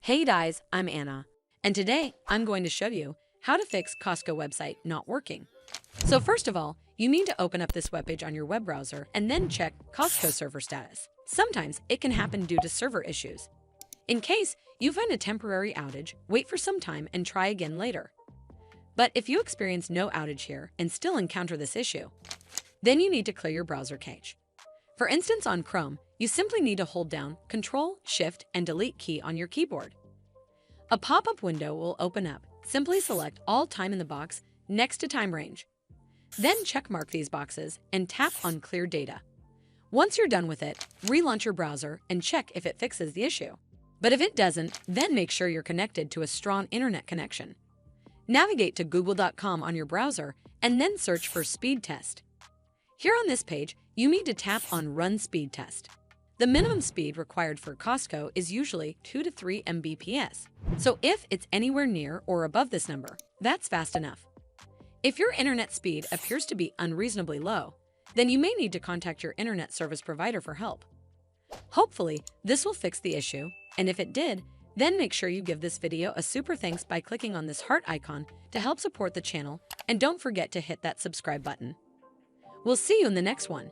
Hey guys, I'm Anna, and today I'm going to show you how to fix Costco website not working. So first of all, you need to open up this webpage on your web browser and then check Costco server status. Sometimes it can happen due to server issues. In case you find a temporary outage, wait for some time and try again later. But if you experience no outage here and still encounter this issue, then you need to clear your browser cache. For instance, on Chrome, you simply need to hold down Ctrl, Shift, and Delete key on your keyboard. A pop-up window will open up. Simply select all time in the box next to time range. Then checkmark these boxes and tap on Clear Data. Once you're done with it, relaunch your browser and check if it fixes the issue. But if it doesn't, then make sure you're connected to a strong internet connection. Navigate to google.com on your browser and then search for speed test. Here on this page, you need to tap on Run Speed Test. The minimum speed required for Costco is usually 2 to 3 Mbps. So if it's anywhere near or above this number, that's fast enough. If your internet speed appears to be unreasonably low, then you may need to contact your internet service provider for help. Hopefully, this will fix the issue, and if it did, then make sure you give this video a super thanks by clicking on this heart icon to help support the channel, and don't forget to hit that subscribe button. We'll see you in the next one.